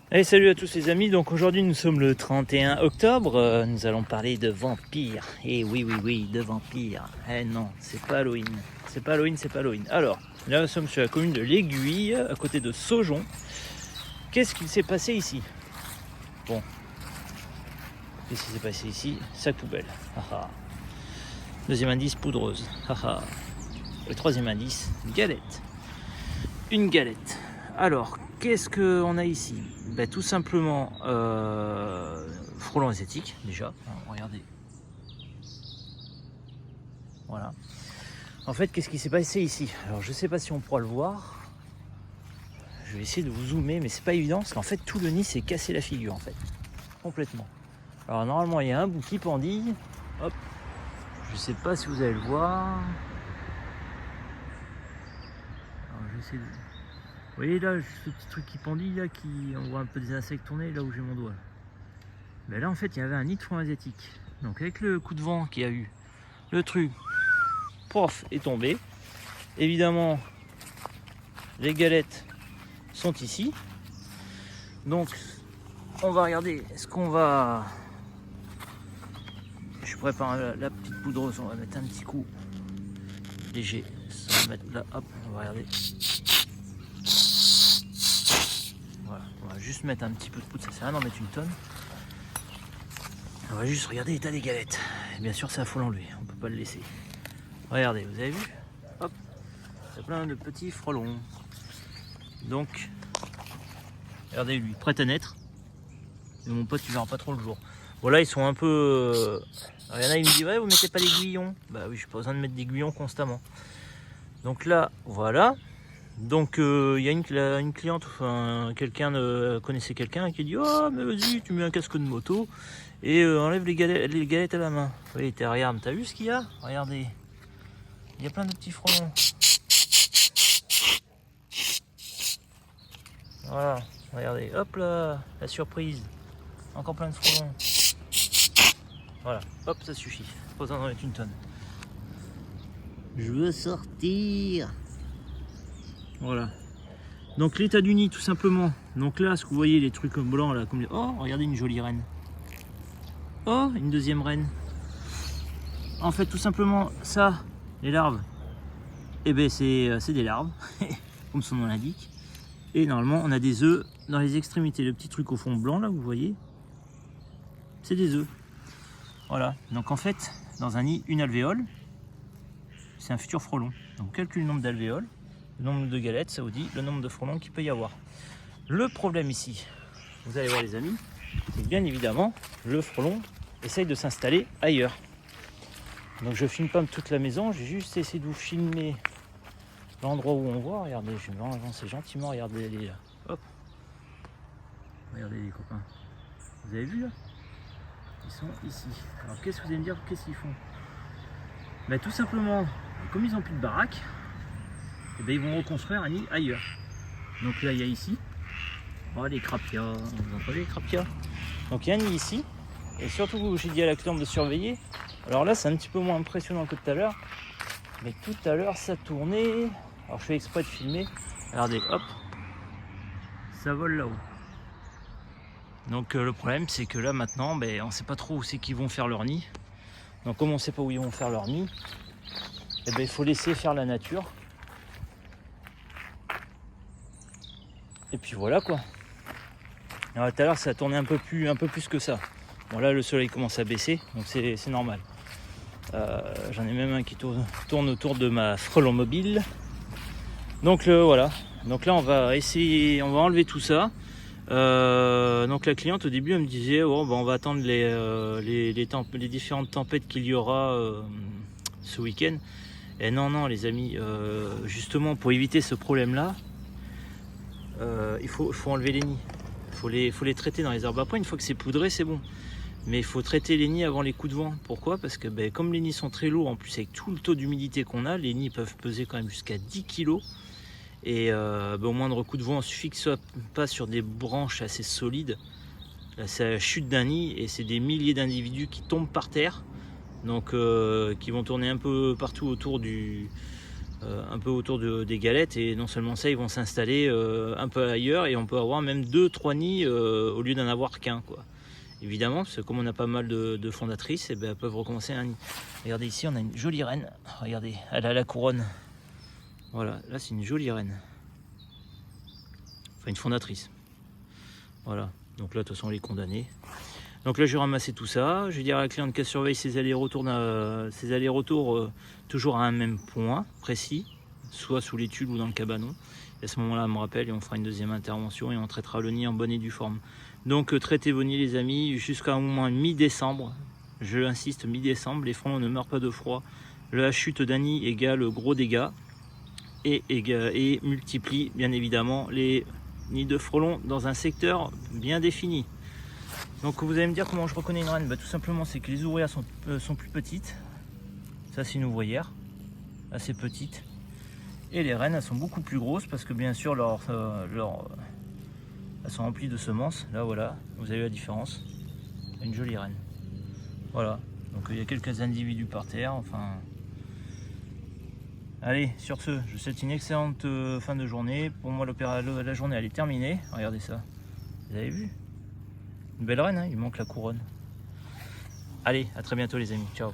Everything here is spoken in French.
Allez, salut à tous les amis, donc aujourd'hui nous sommes le 31 octobre, nous allons parler de vampires. Et oui, de vampires. Eh non, c'est pas Halloween, c'est pas Halloween, c'est pas Halloween. Alors, là nous sommes sur la commune de l'Aiguille, à côté de Saujon. Qu'est-ce qu'il s'est passé ici? Bon, qu'est-ce qui s'est passé ici? Sac poubelle. Deuxième indice, poudreuse. Le troisième indice, galette. Une galette. Alors, qu'est-ce qu'on a ici? Tout simplement frelons asiatiques déjà. Alors, regardez. Voilà. En fait, qu'est-ce qui s'est passé ici? Alors, je sais pas si on pourra le voir. Je vais essayer de vous zoomer, mais c'est pas évident parce qu'en fait, tout le nid s'est cassé la figure en fait, complètement. Alors normalement, il y a un bout qui pendille. Hop. Je sais pas si vous allez le voir. Alors, je vais essayer de... Vous voyez là, ce petit truc qui pendille là, on voit un peu des insectes tourner là où j'ai mon doigt. Mais là en fait il y avait un nid de frelons asiatiques. Donc avec le coup de vent qu'il y a eu, le truc, pof, est tombé. Évidemment, les galettes sont ici. Donc on va regarder, est-ce qu'on va... Je prépare la petite poudreuse, on va mettre un petit coup léger. On va mettre là, hop, on va regarder. Voilà, on va juste mettre un petit peu de poudre, ça sert à rien d'en mettre une tonne. On va juste regarder l'état des galettes. Et bien sûr, c'est à faux l'enlever, on peut pas le laisser. Regardez, vous avez vu? Hop, il y a plein de petits frelons. Donc, regardez lui, prêt à naître. Et mon pote, il verra pas trop le jour. Bon là, ils sont un peu... Il y en a, il me dit, ouais, vous mettez pas d'aiguillons. Bah oui, j'ai pas besoin de mettre d'aiguillons constamment. Donc là, voilà. Donc il y a une cliente, enfin quelqu'un connaissait quelqu'un qui dit, oh mais vas-y, tu mets un casque de moto et enlève les galettes à la main. Oui, regarde, t'as vu ce qu'il y a? Regardez, il y a plein de petits frelons. Voilà, regardez, hop là, la surprise, encore plein de frelons. Voilà, hop, ça suffit, pas besoin d'en mettre une tonne. Je veux sortir. Voilà. Donc l'état du nid tout simplement. Donc là, ce que vous voyez, les trucs blancs là, comme... Oh, regardez une jolie reine. Oh, une deuxième reine. En fait, tout simplement, ça, les larves, eh ben c'est des larves, comme son nom l'indique. Et normalement, on a des œufs dans les extrémités. Le petit truc au fond blanc là, vous voyez, c'est des œufs. Voilà. Donc en fait, dans un nid, une alvéole, c'est un futur frelon. Donc calcule le nombre d'alvéoles, le nombre de galettes, ça vous dit le nombre de frelons qu'il peut y avoir. Le problème ici, vous allez voir les amis, c'est que bien évidemment, le frelon essaye de s'installer ailleurs. Donc je filme pas toute la maison, j'ai juste essayé de vous filmer l'endroit où on voit. Regardez, je vais avancer gentiment, regardez les là. Hop. Regardez les copains. Vous avez vu là? Ils sont ici. Alors qu'est-ce que vous allez me dire, qu'est-ce qu'ils font? Tout simplement, comme ils n'ont plus de baraque, ils vont reconstruire un nid ailleurs. Donc là il y a ici, oh, les crapias, vous entendez les crapias? Donc il y a un nid ici, et surtout j'ai dit à la cliente de surveiller. Alors là c'est un petit peu moins impressionnant que tout à l'heure, mais tout à l'heure ça tournait. Alors je fais exprès de filmer, regardez, hop, ça vole là-haut. Donc le problème c'est que là maintenant, on ne sait pas trop où c'est qu'ils vont faire leur nid. Donc comme on ne sait pas où ils vont faire leur nid, il faut laisser faire la nature. Et puis voilà quoi. Alors tout à l'heure ça a tourné un peu plus que ça. Bon là le soleil commence à baisser, donc c'est normal. J'en ai même un qui tourne autour de ma frelon mobile. Donc voilà. Donc là on va enlever tout ça. Donc la cliente au début elle me disait on va attendre les différentes tempêtes qu'il y aura ce week-end. Et non les amis, justement pour éviter ce problème là, il faut enlever les nids. Il faut les traiter dans les arbres. Après une fois que c'est poudré c'est bon. Mais il faut traiter les nids avant les coups de vent. Pourquoi? Parce que comme les nids sont très lourds, en plus avec tout le taux d'humidité qu'on a, les nids peuvent peser quand même jusqu'à 10 kg. Et au moindre coup de vent, il suffit que ce soit pas sur des branches assez solides. Là, c'est la chute d'un nid et c'est des milliers d'individus qui tombent par terre. Donc qui vont tourner un peu partout autour du un peu autour des galettes, et non seulement ça, ils vont s'installer un peu ailleurs, et on peut avoir même 2-3 nids au lieu d'en avoir qu'un, quoi. Évidemment, parce que comme on a pas mal de fondatrices, et ben, elles peuvent recommencer un nid. Regardez ici, on a une jolie reine. Regardez, elle a la couronne. Voilà, là c'est une jolie reine. Enfin une fondatrice. Voilà, donc là de toute façon elle est condamnée. Donc là je vais ramasser tout ça. Je vais dire à la cliente qu'elle surveille ses allers-retours toujours à un même point précis, soit sous les tuiles ou dans le cabanon. Et à ce moment-là elle me rappelle et on fera une deuxième intervention et on traitera le nid en bonne et due forme. Donc traitez vos nids les amis jusqu'à au moins mi-décembre. Je insiste, mi-décembre, les frelons ne meurent pas de froid. La chute d'un nid égale gros dégâts et multiplie bien évidemment les nids de frelons dans un secteur bien défini. Donc vous allez me dire comment je reconnais une reine, bah, tout simplement c'est que les ouvrières sont plus petites. Ça c'est une ouvrière assez petite, et les reines elles sont beaucoup plus grosses parce que bien sûr elles sont remplies de semences. Là voilà, vous avez la différence, une jolie reine. Voilà, donc il y a quelques individus par terre, enfin. Allez, sur ce, je vous souhaite une excellente fin de journée. Pour moi, la journée, elle est terminée. Regardez ça. Vous avez vu? Une belle reine, hein, il manque la couronne. Allez, à très bientôt les amis. Ciao.